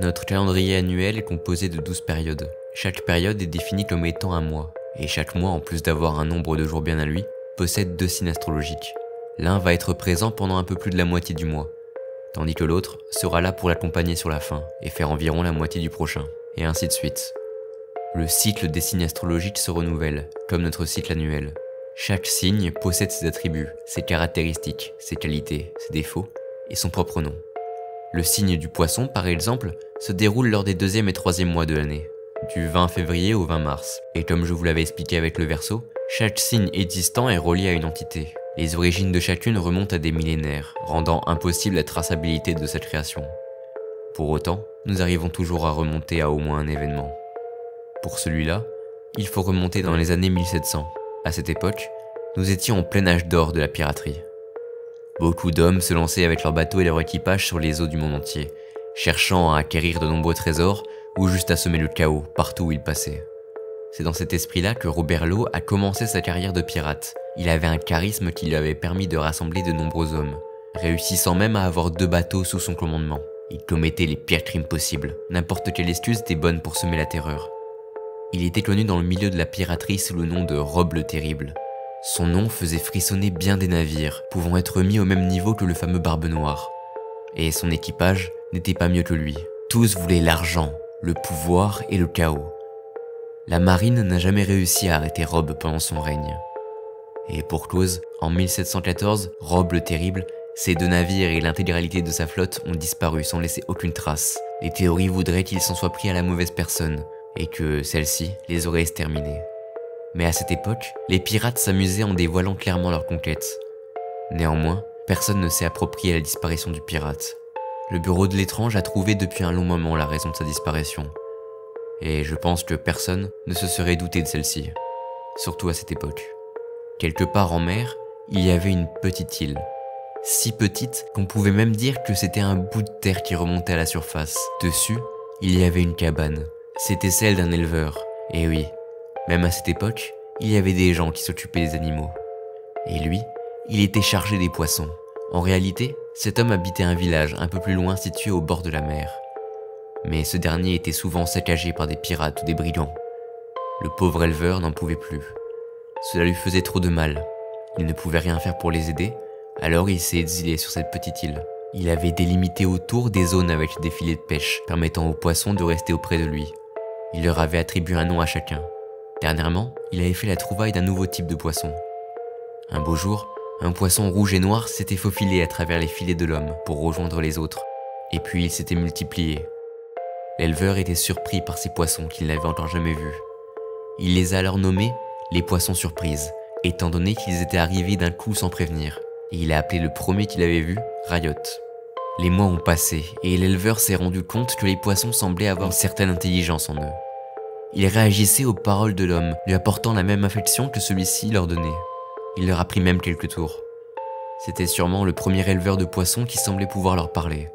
Notre calendrier annuel est composé de 12 périodes. Chaque période est définie comme étant un mois, et chaque mois, en plus d'avoir un nombre de jours bien à lui, possède 2 signes astrologiques. L'un va être présent pendant un peu plus de la moitié du mois, tandis que l'autre sera là pour l'accompagner sur la fin, et faire environ la moitié du prochain, et ainsi de suite. Le cycle des signes astrologiques se renouvelle, comme notre cycle annuel. Chaque signe possède ses attributs, ses caractéristiques, ses qualités, ses défauts, et son propre nom. Le signe du Poisson, par exemple, se déroule lors des 2e et 3e mois de l'année, du 20 février au 20 mars. Et comme je vous l'avais expliqué avec le Verseau, chaque signe existant est relié à une entité. Les origines de chacune remontent à des millénaires, rendant impossible la traçabilité de cette création. Pour autant, nous arrivons toujours à remonter à au moins un événement. Pour celui-là, il faut remonter dans les années 1700. À cette époque, nous étions en plein âge d'or de la piraterie. Beaucoup d'hommes se lançaient avec leurs bateaux et leur équipage sur les eaux du monde entier, cherchant à acquérir de nombreux trésors ou juste à semer le chaos partout où ils passaient. C'est dans cet esprit-là que Robert Law a commencé sa carrière de pirate. Il avait un charisme qui lui avait permis de rassembler de nombreux hommes, réussissant même à avoir 2 bateaux sous son commandement. Il commettait les pires crimes possibles, n'importe quelle excuse était bonne pour semer la terreur. Il était connu dans le milieu de la piraterie sous le nom de Rob le Terrible. Son nom faisait frissonner bien des navires, pouvant être mis au même niveau que le fameux Barbe Noire. Et son équipage n'était pas mieux que lui. Tous voulaient l'argent, le pouvoir et le chaos. La marine n'a jamais réussi à arrêter Rob pendant son règne. Et pour cause, en 1714, Rob le Terrible, ses 2 navires et l'intégralité de sa flotte ont disparu sans laisser aucune trace. Les théories voudraient qu'il s'en soit pris à la mauvaise personne, et que celle-ci les aurait exterminés. Mais à cette époque, les pirates s'amusaient en dévoilant clairement leur conquête. Néanmoins, personne ne s'est approprié la disparition du pirate. Le bureau de l'étrange a trouvé depuis un long moment la raison de sa disparition. Et je pense que personne ne se serait douté de celle-ci, surtout à cette époque. Quelque part en mer, il y avait une petite île. Si petite qu'on pouvait même dire que c'était un bout de terre qui remontait à la surface. Dessus, il y avait une cabane. C'était celle d'un éleveur. Et oui, même à cette époque, il y avait des gens qui s'occupaient des animaux. Et lui, il était chargé des poissons. En réalité, cet homme habitait un village un peu plus loin situé au bord de la mer. Mais ce dernier était souvent saccagé par des pirates ou des brigands. Le pauvre éleveur n'en pouvait plus. Cela lui faisait trop de mal. Il ne pouvait rien faire pour les aider, alors il s'est exilé sur cette petite île. Il avait délimité autour des zones avec des filets de pêche, permettant aux poissons de rester auprès de lui. Il leur avait attribué un nom à chacun. Dernièrement, il avait fait la trouvaille d'un nouveau type de poisson. Un beau jour, un poisson rouge et noir s'était faufilé à travers les filets de l'homme pour rejoindre les autres, et puis il s'était multiplié. L'éleveur était surpris par ces poissons qu'il n'avait encore jamais vus. Il les a alors nommés les poissons surprises, étant donné qu'ils étaient arrivés d'un coup sans prévenir, et il a appelé le premier qu'il avait vu Riot. Les mois ont passé, et l'éleveur s'est rendu compte que les poissons semblaient avoir une certaine intelligence en eux. Ils réagissaient aux paroles de l'homme, lui apportant la même affection que celui-ci leur donnait. Il leur a pris même quelques tours. C'était sûrement le premier éleveur de poissons qui semblait pouvoir leur parler.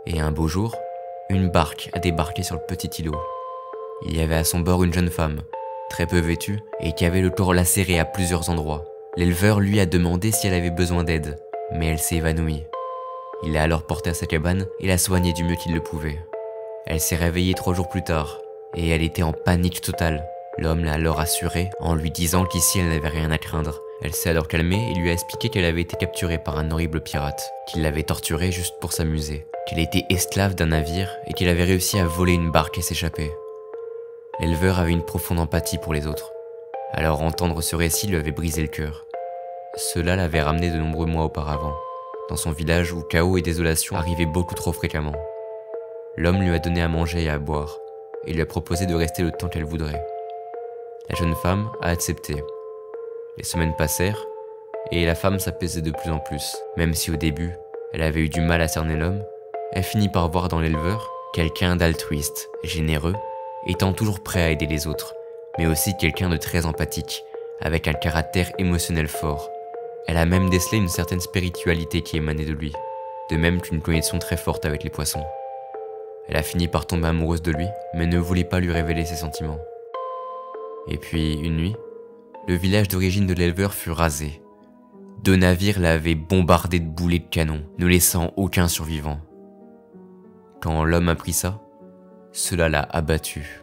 Et un beau jour, une barque a débarqué sur le petit îlot. Il y avait à son bord une jeune femme, très peu vêtue, et qui avait le corps lacéré à plusieurs endroits. L'éleveur lui a demandé si elle avait besoin d'aide, mais elle s'est évanouie. Il l'a alors portée à sa cabane et l'a soignée du mieux qu'il le pouvait. Elle s'est réveillée 3 jours plus tard, et elle était en panique totale. L'homme l'a alors rassurée en lui disant qu'ici elle n'avait rien à craindre. Elle s'est alors calmée et lui a expliqué qu'elle avait été capturée par un horrible pirate, qu'il l'avait torturée juste pour s'amuser, qu'elle était esclave d'un navire et qu'il avait réussi à voler une barque et s'échapper. L'éleveur avait une profonde empathie pour les autres. Alors entendre ce récit lui avait brisé le cœur. Cela l'avait ramené de nombreux mois auparavant, dans son village où chaos et désolation arrivaient beaucoup trop fréquemment. L'homme lui a donné à manger et à boire, et lui a proposé de rester le temps qu'elle voudrait. La jeune femme a accepté. Les semaines passèrent, et la femme s'apaisait de plus en plus. Même si au début, elle avait eu du mal à cerner l'homme, elle finit par voir dans l'éleveur quelqu'un d'altruiste, généreux, étant toujours prêt à aider les autres, mais aussi quelqu'un de très empathique, avec un caractère émotionnel fort. Elle a même décelé une certaine spiritualité qui émanait de lui, de même qu'une connexion très forte avec les poissons. Elle a fini par tomber amoureuse de lui, mais ne voulait pas lui révéler ses sentiments. Et puis, une nuit, le village d'origine de l'éleveur fut rasé. 2 navires l'avaient bombardé de boulets de canon, ne laissant aucun survivant. Quand l'homme apprit ça, Cela l'a abattu.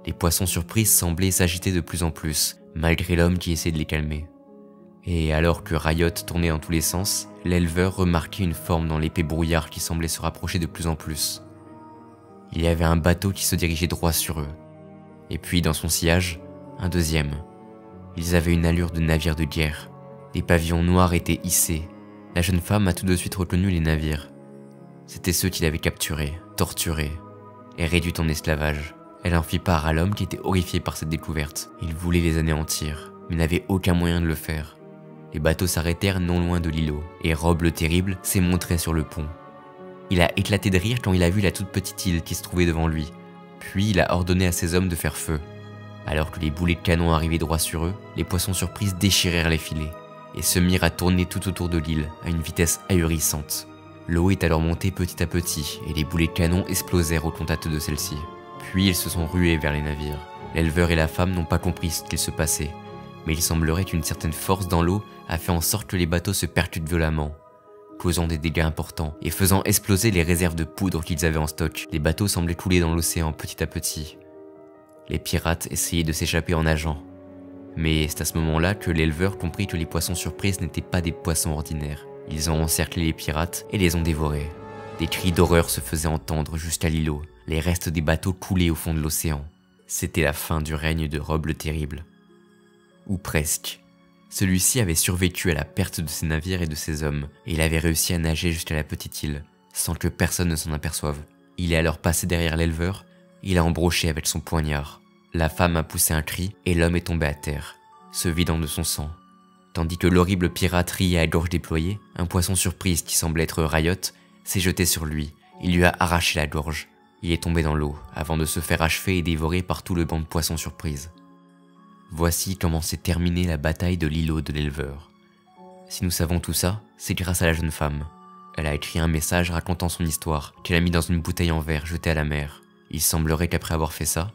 Les poissons surprises semblaient s'agiter de plus en plus, malgré l'homme qui essayait de les calmer. Et alors que Riot tournait dans tous les sens, l'éleveur remarquait une forme dans l'épais brouillard qui semblait se rapprocher de plus en plus. Il y avait un bateau qui se dirigeait droit sur eux. Et puis dans son sillage, un deuxième. Ils avaient une allure de navire de guerre. Des pavillons noirs étaient hissés. La jeune femme a tout de suite reconnu les navires. C'étaient ceux qui l'avaient capturée, torturée et réduite en esclavage. Elle en fit part à l'homme qui était horrifié par cette découverte. Il voulait les anéantir, mais n'avait aucun moyen de le faire. Les bateaux s'arrêtèrent non loin de l'îlot, et Rob le Terrible s'est montré sur le pont. Il a éclaté de rire quand il a vu la toute petite île qui se trouvait devant lui. Puis il a ordonné à ses hommes de faire feu. Alors que les boulets de canon arrivaient droit sur eux, les poissons surprises déchirèrent les filets, et se mirent à tourner tout autour de l'île à une vitesse ahurissante. L'eau est alors montée petit à petit, et les boulets de canon explosèrent au contact de celle-ci. Puis ils se sont rués vers les navires. L'éleveur et la femme n'ont pas compris ce qu'il se passait, mais il semblerait qu'une certaine force dans l'eau a fait en sorte que les bateaux se percutent violemment, causant des dégâts importants et faisant exploser les réserves de poudre qu'ils avaient en stock. Les bateaux semblaient couler dans l'océan petit à petit. Les pirates essayaient de s'échapper en nageant. Mais c'est à ce moment-là que l'éleveur comprit que les poissons surprises n'étaient pas des poissons ordinaires. Ils ont encerclé les pirates et les ont dévorés. Des cris d'horreur se faisaient entendre jusqu'à l'îlot. Les restes des bateaux coulaient au fond de l'océan. C'était la fin du règne de Rob le Terrible. Ou presque. Celui-ci avait survécu à la perte de ses navires et de ses hommes, et il avait réussi à nager jusqu'à la petite île, sans que personne ne s'en aperçoive. Il est alors passé derrière l'éleveur, il a embroché avec son poignard. La femme a poussé un cri, et l'homme est tombé à terre, se vidant de son sang. Tandis que l'horrible pirate riait à gorge déployée, un poisson surprise qui semblait être Riot s'est jeté sur lui, il lui a arraché la gorge. Il est tombé dans l'eau, avant de se faire achever et dévorer par tout le banc de poissons surprises. Voici comment s'est terminée la bataille de l'îlot de l'éleveur. Si nous savons tout ça, c'est grâce à la jeune femme. Elle a écrit un message racontant son histoire, qu'elle a mis dans une bouteille en verre jetée à la mer. Il semblerait qu'après avoir fait ça,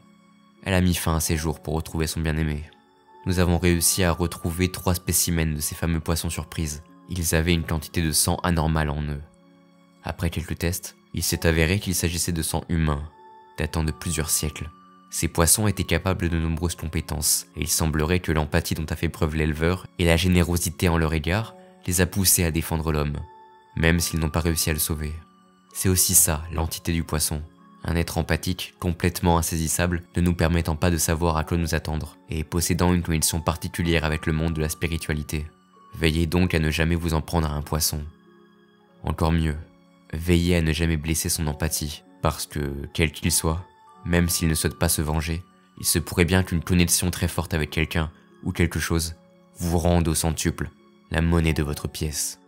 elle a mis fin à ses jours pour retrouver son bien-aimé. Nous avons réussi à retrouver 3 spécimens de ces fameux poissons surprises. Ils avaient une quantité de sang anormale en eux. Après quelques tests, il s'est avéré qu'il s'agissait de sang humain, datant de plusieurs siècles. Ces poissons étaient capables de nombreuses compétences, et il semblerait que l'empathie dont a fait preuve l'éleveur et la générosité en leur égard les a poussés à défendre l'homme, même s'ils n'ont pas réussi à le sauver. C'est aussi ça, l'entité du poisson. Un être empathique, complètement insaisissable, ne nous permettant pas de savoir à quoi nous attendre, et possédant une connexion particulière avec le monde de la spiritualité. Veillez donc à ne jamais vous en prendre à un poisson. Encore mieux, veillez à ne jamais blesser son empathie, parce que, quel qu'il soit, même s'il ne souhaite pas se venger, il se pourrait bien qu'une connexion très forte avec quelqu'un, ou quelque chose, vous rende au centuple, la monnaie de votre pièce.